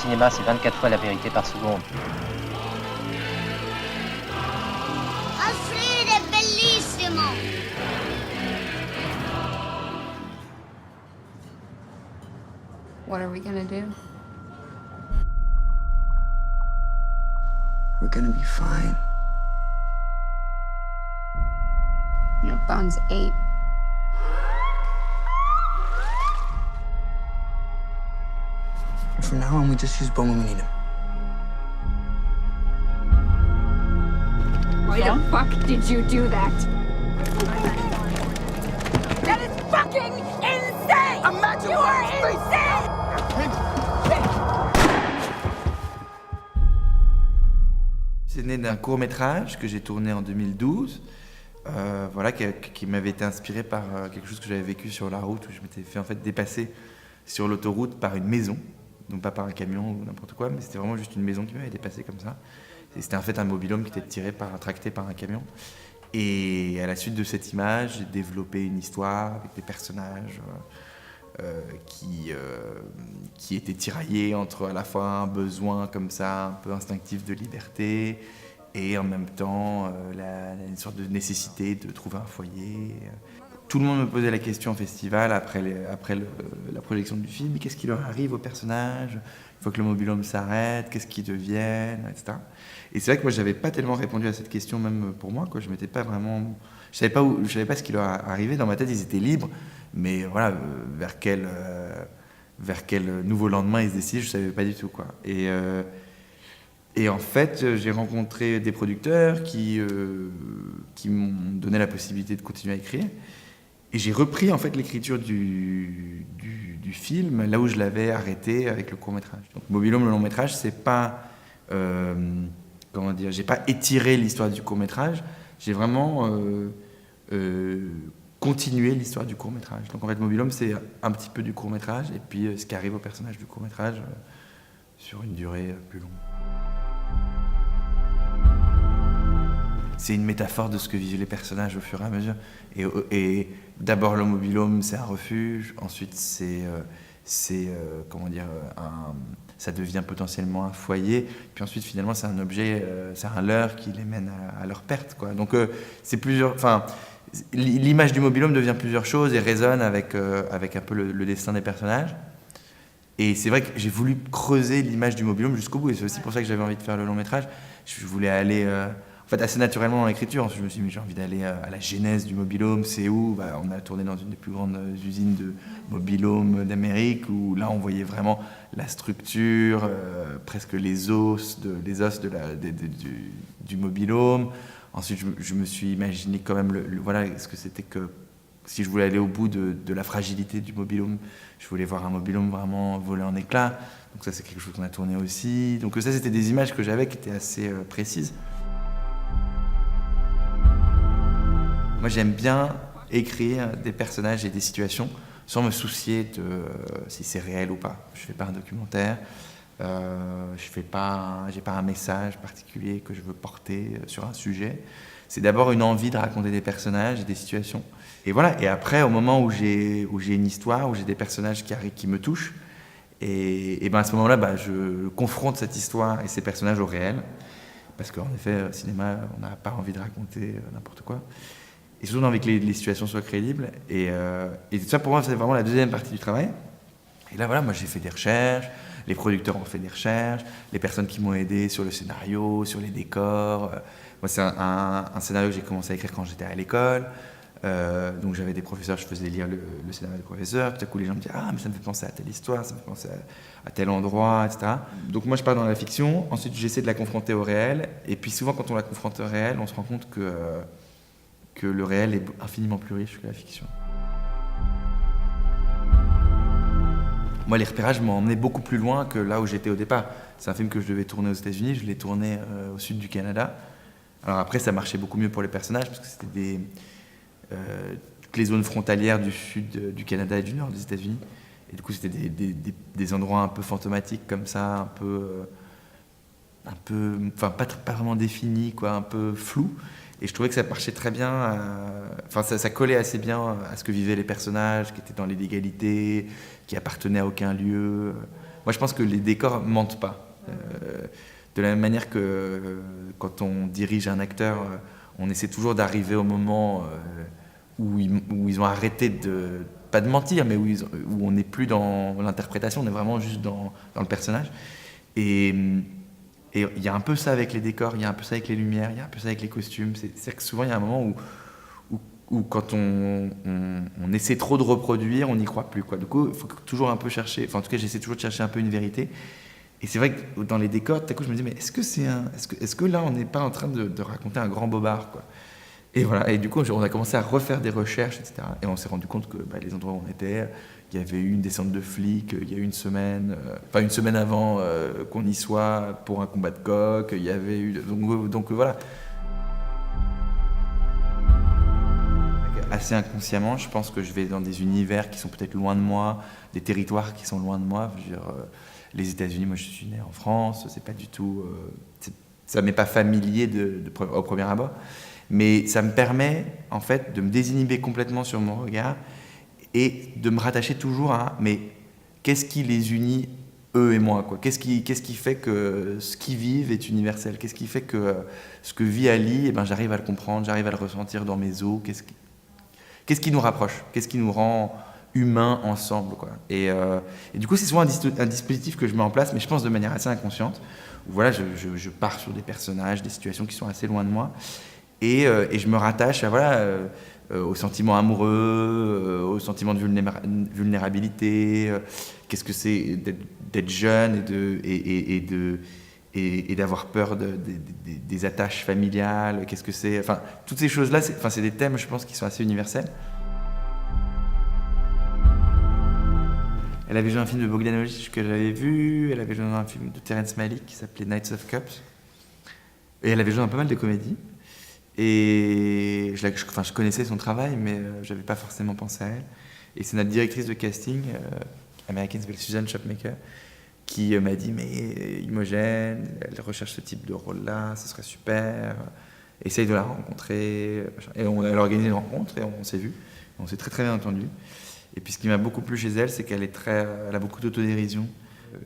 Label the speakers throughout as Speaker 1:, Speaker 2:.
Speaker 1: cinéma, c'est 24 fois la vérité par seconde.
Speaker 2: Alfred è bellissimo!
Speaker 3: What are we gonna do?
Speaker 4: We're gonna be fine.
Speaker 3: You know, Bones ate.
Speaker 4: From now on, we just use Bone when we need him.
Speaker 3: Why the fuck did you do that? That is fucking insane!
Speaker 4: Imagine
Speaker 3: you are insane!
Speaker 5: C'est né d'un court-métrage que j'ai tourné en 2012, voilà, qui m'avait été inspiré par quelque chose que j'avais vécu sur la route, où je m'étais fait en fait dépasser sur l'autoroute par une maison, donc pas par un camion ou n'importe quoi, mais c'était vraiment juste une maison qui m'avait dépassé comme ça. Et c'était en fait un mobil-home qui était tracté par un camion. Et à la suite de cette image, j'ai développé une histoire avec des personnages qui étaient tiraillés entre à la fois un besoin comme ça, un peu instinctif de liberté, et en même temps une sorte de nécessité de trouver un foyer. Tout le monde me posait la question au festival après la projection du film: qu'est-ce qui leur arrive aux personnages une fois que le mobil-home s'arrête, qu'est-ce qu'ils deviennent, etc. Et c'est vrai que moi j'avais pas tellement répondu à cette question, même pour moi, quoi. Je m'étais pas vraiment, je savais pas ce qui leur arrivait. Dans ma tête, ils étaient libres, mais voilà, vers quel nouveau lendemain ils se décident, je savais pas du tout, quoi. Et en fait, j'ai rencontré des producteurs qui m'ont donné la possibilité de continuer à écrire. Et j'ai repris en fait l'écriture du film là où je l'avais arrêté avec le court-métrage. Donc mobil-home, le long-métrage, c'est pas comment dire, j'ai pas étiré l'histoire du court-métrage, j'ai vraiment continué l'histoire du court-métrage. Donc en fait, mobil-home, c'est un petit peu du court-métrage et puis ce qui arrive au personnage du court-métrage sur une durée plus longue. C'est une métaphore de ce que vivent les personnages au fur et à mesure. Et d'abord, le mobil-home, c'est un refuge. Ensuite, comment dire, ça devient potentiellement un foyer. Puis ensuite, finalement, c'est un objet, c'est un leurre qui les mène à leur perte, quoi. Donc, c'est plusieurs. Enfin, l'image du mobil-home devient plusieurs choses et résonne avec un peu le destin des personnages. Et c'est vrai que j'ai voulu creuser l'image du mobil-home jusqu'au bout. Et c'est aussi pour ça que j'avais envie de faire le long métrage. Je voulais aller en fait, assez naturellement dans l'écriture. Ensuite, je me suis dit, j'ai envie d'aller à la genèse du mobil-home. C'est où? On a tourné dans une des plus grandes usines de mobil-home d'Amérique, où là, on voyait vraiment la structure, presque les os du mobil-home. Ensuite, je me suis imaginé quand même voilà, ce que c'était que si je voulais aller au bout de la fragilité du mobil-home, je voulais voir un mobil-home vraiment voler en éclats. Donc ça, c'est quelque chose qu'on a tourné aussi. Donc ça, c'était des images que j'avais qui étaient assez précises. Moi, j'aime bien écrire des personnages et des situations sans me soucier de si c'est réel ou pas. Je ne fais pas un documentaire, j'ai pas un message particulier que je veux porter sur un sujet. C'est d'abord une envie de raconter des personnages et des situations. Et voilà. Et après, au moment où j'ai une histoire, où j'ai des personnages qui me touchent, et ben à ce moment-là, je confronte cette histoire et ces personnages au réel. Parce qu'en effet, au cinéma, on n'a pas envie de raconter n'importe quoi. Et surtout, on a envie que les situations soient crédibles. Et ça, pour moi, c'est vraiment la deuxième partie du travail. Et là, voilà, moi, j'ai fait des recherches, les producteurs ont fait des recherches, les personnes qui m'ont aidé sur le scénario, sur les décors. Moi, c'est un scénario que j'ai commencé à écrire quand j'étais à l'école. Donc, j'avais des professeurs, je faisais lire le scénario des professeurs. Tout à coup, les gens me disaient « Ah, mais ça me fait penser à telle histoire, ça me fait penser à tel endroit, etc. » Donc, moi, je pars dans la fiction. Ensuite, j'essaie de la confronter au réel. Et puis, souvent, quand on la confronte au réel, on se rend compte que le réel est infiniment plus riche que la fiction. Moi, les repérages m'ont emmené beaucoup plus loin que là où j'étais au départ. C'est un film que je devais tourner aux États-Unis, je l'ai tourné au sud du Canada. Alors après, ça marchait beaucoup mieux pour les personnages parce que c'était toutes les zones frontalières du sud du Canada et du nord des États-Unis. Et du coup, c'était des endroits un peu fantomatiques comme ça, enfin pas vraiment définis, quoi, un peu flous. Et je trouvais que ça marchait très bien, ça collait assez bien à ce que vivaient les personnages, qui étaient dans l'illégalité, qui appartenaient à aucun lieu. moi je pense que les décors mentent pas. De la même manière que quand on dirige un acteur, on essaie toujours d'arriver au moment où ils ont arrêté pas de mentir, mais où on n'est plus dans l'interprétation, on est vraiment juste dans le personnage. Et il y a un peu ça avec les décors, il y a un peu ça avec les lumières, il y a un peu ça avec les costumes. C'est que souvent il y a un moment où quand on essaie trop de reproduire, on n'y croit plus, quoi. Du coup, il faut toujours un peu chercher, enfin en tout cas j'essaie toujours de chercher un peu une vérité. Et c'est vrai que dans les décors, tout à coup je me dis, mais est-ce que là on n'est pas en train de raconter un grand bobard, quoi. Et voilà, et du coup on a commencé à refaire des recherches, etc. Et on s'est rendu compte que les endroits où on était, il y avait eu une descente de flics, il y a eu une semaine avant qu'on y soit pour un combat de coq, il y avait eu... Donc voilà. Assez inconsciemment, je pense que je vais dans des univers qui sont peut-être loin de moi, des territoires qui sont loin de moi. Je veux dire, les États-Unis, moi je suis né en France, c'est pas du tout... ça m'est pas familier au premier abord. Mais ça me permet, en fait, de me désinhiber complètement sur mon regard et de me rattacher toujours à mais qu'est-ce qui les unit, eux et moi, quoi. Qu'est-ce qui fait que ce qu'ils vivent est universel? Qu'est-ce qui fait que ce que vit Ali, j'arrive à le comprendre, j'arrive à le ressentir dans mes os? Qu'est-ce qui nous rapproche? Qu'est-ce qui nous rend humains ensemble, quoi. Et du coup, c'est souvent un dispositif que je mets en place, mais je pense de manière assez inconsciente. Où, voilà, je pars sur des personnages, des situations qui sont assez loin de moi. Et je me rattache aux sentiments amoureux, aux sentiments de vulnérabilité. Qu'est-ce que c'est d'être jeune et d'avoir peur des attaches familiales. Qu'est-ce que c'est... Enfin, toutes ces choses-là, c'est des thèmes, je pense, qui sont assez universels. Elle avait joué un film de Bogdanovich que j'avais vu. Elle avait joué dans un film de Terrence Malick qui s'appelait Knights of Cups. Et elle avait joué dans pas mal de comédies. Et je connaissais son travail, mais je n'avais pas forcément pensé à elle. Et c'est notre directrice de casting, américaine, qui s'appelle Susan Shopmaker, qui m'a dit, mais Imogen, elle recherche ce type de rôle-là, ce serait super, essaye de la rencontrer. Et elle a organisé une rencontre et on s'est vus. On s'est très très bien entendus. Et puis ce qui m'a beaucoup plu chez elle, c'est qu'elle elle a beaucoup d'autodérision.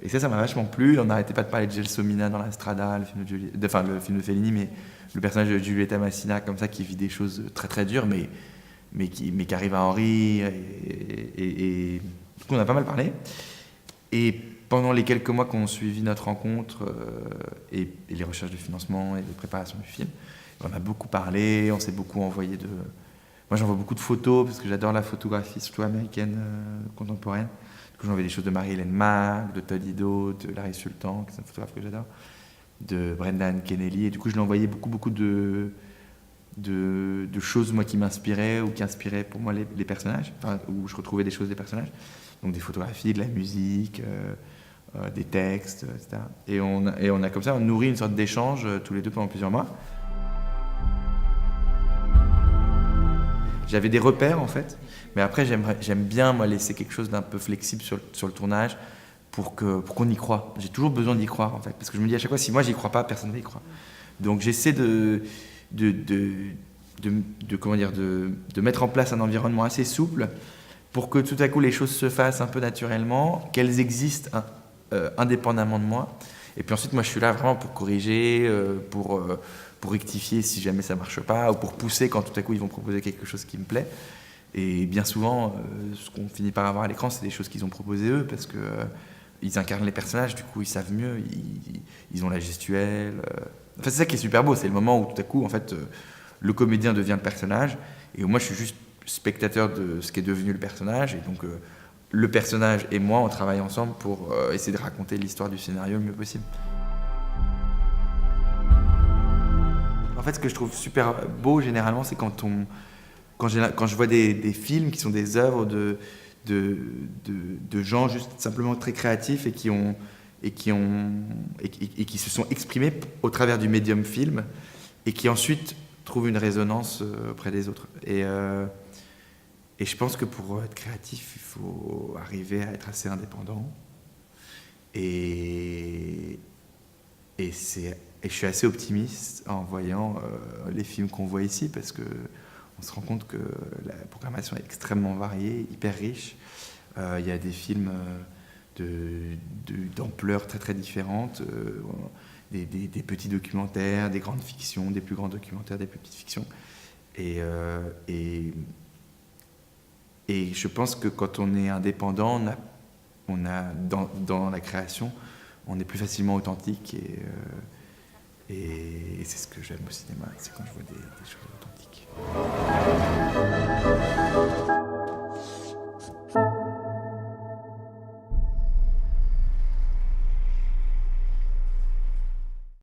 Speaker 5: Et ça m'a vachement plu. On n'arrêtait pas de parler de Gelsomina dans La Strada, le film de Fellini, mais le personnage de Giulietta Massina, comme ça, qui vit des choses très très dures, mais qui arrive à en rire. Et du coup, on a pas mal parlé. Et pendant les quelques mois qu'on suivi notre rencontre et les recherches de financement et de préparation du film, on a beaucoup parlé, on s'est beaucoup envoyé de... Moi, j'envoie beaucoup de photos parce que j'adore la photographie, surtout américaine contemporaine. Du coup, j'envoie des choses de Marie-Hélène Mack, de Todd Ido, de Larry Sultan, qui est un photographe que j'adore, de Brendan Kennelly. Et du coup, je lui envoyais beaucoup de choses, moi, qui m'inspiraient ou qui inspiraient pour moi les personnages, où je retrouvais des choses des personnages. Donc des photographies, de la musique, des textes, etc. Et on a comme ça, on nourrit une sorte d'échange tous les deux pendant plusieurs mois. J'avais des repères, en fait, mais après, j'aime bien, moi, laisser quelque chose d'un peu flexible sur le tournage pour qu'on y croie. J'ai toujours besoin d'y croire, en fait, parce que je me dis à chaque fois, si moi, j'y crois pas, personne ne va y croire. Donc, j'essaie de mettre en place un environnement assez souple pour que tout à coup, les choses se fassent un peu naturellement, qu'elles existent indépendamment de moi. Et puis ensuite, moi, je suis là vraiment pour corriger, pour rectifier si jamais ça marche pas, ou pour pousser quand tout à coup ils vont proposer quelque chose qui me plaît. Et bien souvent, ce qu'on finit par avoir à l'écran, c'est des choses qu'ils ont proposées eux, parce que ils incarnent les personnages, du coup ils savent mieux, ils ont la gestuelle. Enfin, c'est ça qui est super beau, c'est le moment où tout à coup, en fait, le comédien devient le personnage, et moi je suis juste spectateur de ce qui est devenu le personnage, et donc le personnage et moi, on travaille ensemble pour essayer de raconter l'histoire du scénario le mieux possible. En fait, ce que je trouve super beau, généralement, c'est quand je vois des films qui sont des œuvres de gens juste simplement très créatifs et qui se sont exprimés au travers du médium film et qui ensuite trouvent une résonance auprès des autres. Et je pense que pour être créatif, il faut arriver à être assez indépendant. Et je suis assez optimiste en voyant les films qu'on voit ici, parce qu'on se rend compte que la programmation est extrêmement variée, hyper riche. Il y a des films d'ampleurs très très différentes, des petits documentaires, des grandes fictions, des plus grands documentaires, des plus petites fictions. Et je pense que quand on est indépendant, dans la création, on est plus facilement authentique et c'est ce que j'aime au cinéma, c'est quand je vois des choses authentiques.